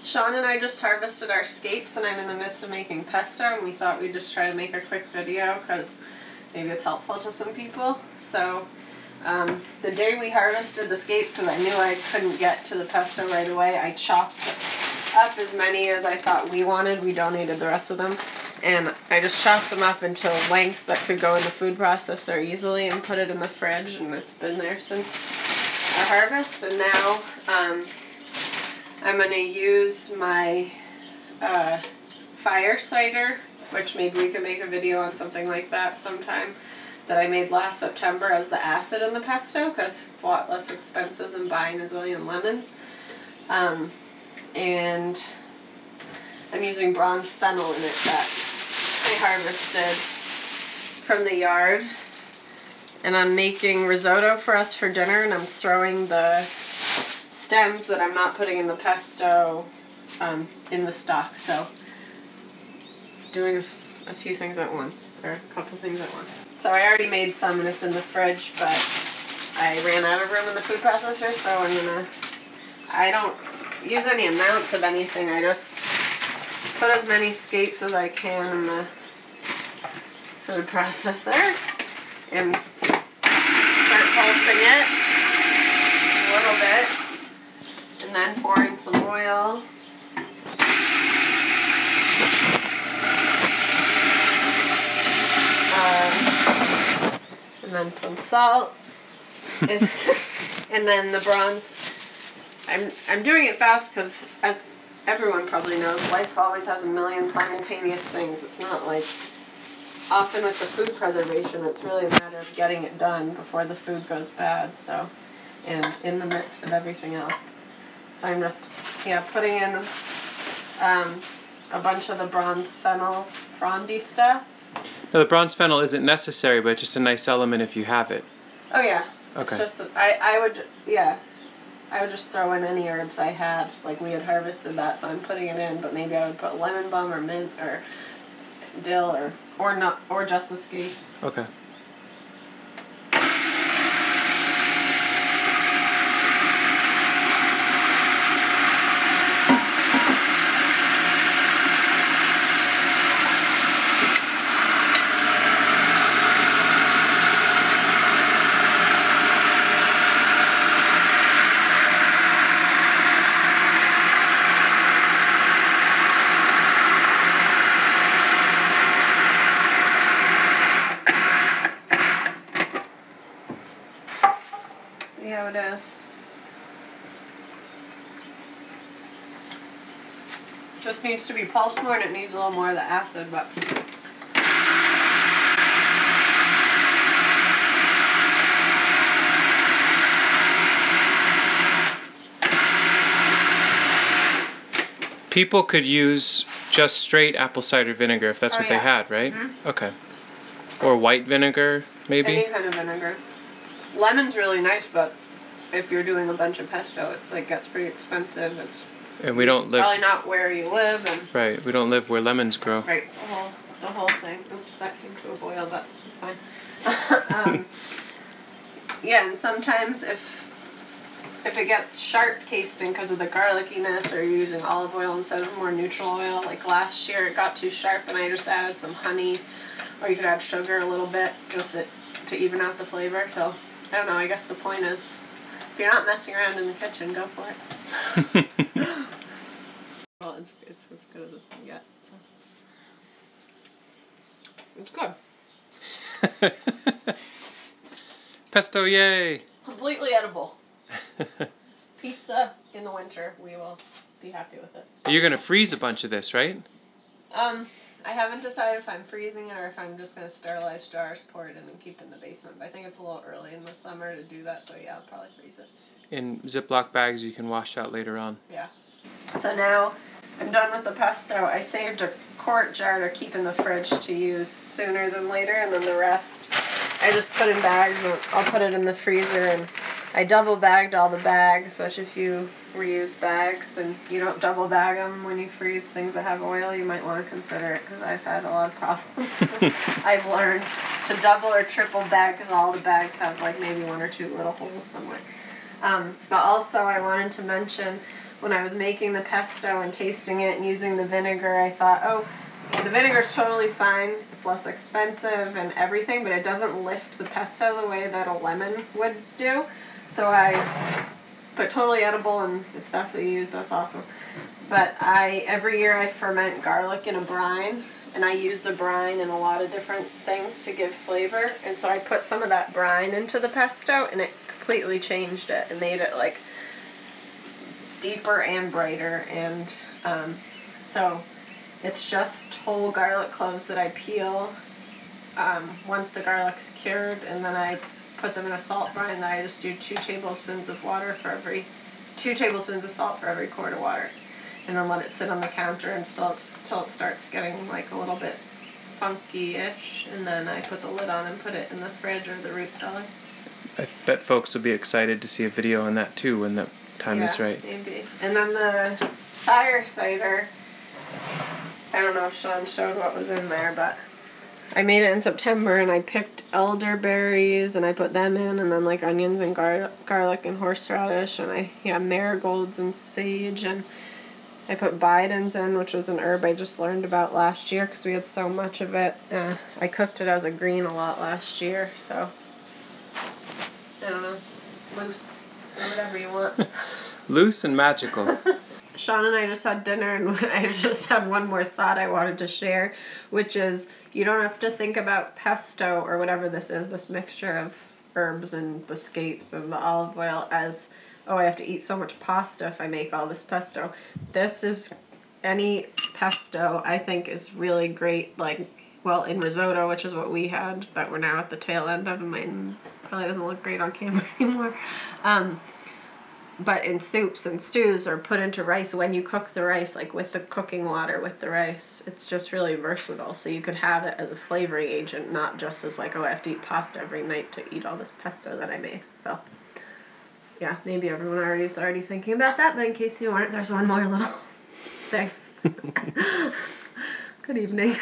Sean and I just harvested our scapes, and I'm in the midst of making pesto, and we thought we'd just try to make a quick video because maybe it's helpful to some people. So the day we harvested the scapes, because I knew I couldn't get to the pesto right away, I chopped up as many as I thought we wanted. We donated the rest of them, and I just chopped them up into lengths that could go in the food processor easily and put it in the fridge, and it's been there since our harvest. And now I'm going to use my fire cider, which maybe we could make a video on something like that sometime, that I made last September as the acid in the pesto, because it's a lot less expensive than buying a zillion lemons. And I'm using bronze fennel in it that I harvested from the yard. And I'm making risotto for us for dinner, and I'm throwing the stems that I'm not putting in the pesto in the stock. So doing a few things at once, or a couple things at once. So I already made some and it's in the fridge, but I ran out of room in the food processor, so I don't use any amounts of anything. I just put as many scapes as I can in the food processor and start pulsing it a little bit, and then pour in some oil. And then some salt, and then the bronze. I'm doing it fast because, as everyone probably knows, life always has a million simultaneous things. It's not like, often with the food preservation, it's really a matter of getting it done before the food goes bad, so, and in the midst of everything else. So I'm just, putting in a bunch of the bronze fennel frondy stuff. Now, the bronze fennel isn't necessary, but just a nice element if you have it. Oh yeah. Okay. It's just, I would just throw in any herbs I had. Like, we had harvested that, so I'm putting it in, but maybe I would put lemon balm or mint or dill or just the scapes. Okay. See how it is. Just needs to be pulsed more, and it needs a little more of the acid, but people could use just straight apple cider vinegar if that's what they had, right? Mm-hmm. Okay. Or white vinegar, maybe? Any kind of vinegar. Lemon's really nice, but if you're doing a bunch of pesto, it's like gets pretty expensive. It's And we don't live... probably not where you live. And Right, we don't live where lemons grow. right, the whole thing. Oops, that came to a boil, but it's fine. Yeah, and sometimes if it gets sharp tasting because of the garlickiness, or you're using olive oil instead of more neutral oil, like last year it got too sharp and I just added some honey, or you could add sugar a little bit just to even out the flavor. So I don't know, I guess the point is, if you're not messing around in the kitchen, go for it. Well, it's as good as it's gonna get, so. It's good. Pesto, yay! Completely edible. Pizza in the winter, we will be happy with it. You're gonna freeze a bunch of this, right? I haven't decided if I'm freezing it or if I'm just going to sterilize jars, pour it in, and keep it in the basement. But I think it's a little early in the summer to do that, so yeah, I'll probably freeze it. In Ziploc bags you can wash out later on. Yeah. So now I'm done with the pesto. I saved a quart jar to keep in the fridge to use sooner than later, and then the rest I just put in bags, and I'll put it in the freezer. And I double bagged all the bags, which if you reuse bags and you don't double bag them when you freeze things that have oil, you might want to consider it, because I've had a lot of problems. I've learned to double or triple bag because all the bags have like maybe one or two little holes somewhere. But also I wanted to mention, when I was making the pesto and tasting it and using the vinegar, I thought, oh, the vinegar's totally fine. It's less expensive and everything, but it doesn't lift the pesto the way that a lemon would do. So I put totally edible, and if that's what you use, that's awesome. But every year I ferment garlic in a brine, and I use the brine in a lot of different things to give flavor. And so I put some of that brine into the pesto, and it completely changed it and made it like deeper and brighter. And so it's just whole garlic cloves that I peel once the garlic's cured, and then I put them in a salt brine that I just do 2 tablespoons of water for every 2 tablespoons of salt for every quart of water, and then let it sit on the counter until it starts getting like a little bit funky-ish, and then I put the lid on and put it in the fridge or the root cellar. I bet folks will be excited to see a video on that too when the time is right. Maybe. And then the fire cider, I don't know if Sean showed what was in there, but I made it in September, and I picked elderberries and I put them in, and then like onions and garlic and horseradish, and marigolds and sage, and I put bidens in, which was an herb I just learned about last year because we had so much of it. I cooked it as a green a lot last year, so I don't know, loose or whatever you want. Loose and magical. Sean and I just had dinner, and I just had one more thought I wanted to share, which is you don't have to think about pesto or whatever this is, this mixture of herbs and the scapes and the olive oil as, oh, I have to eat so much pasta if I make all this pesto. Any pesto I think is really great, like, well, in risotto, which is what we had, that we're now at the tail end of, and mine probably doesn't look great on camera anymore. But in soups and stews, or put into rice when you cook the rice, like with the cooking water with the rice, it's just really versatile. So you could have it as a flavoring agent, not just as like, oh, I have to eat pasta every night to eat all this pesto that I made. So yeah, maybe everyone is already thinking about that, but in case you aren't, there's one more little thing. Good evening.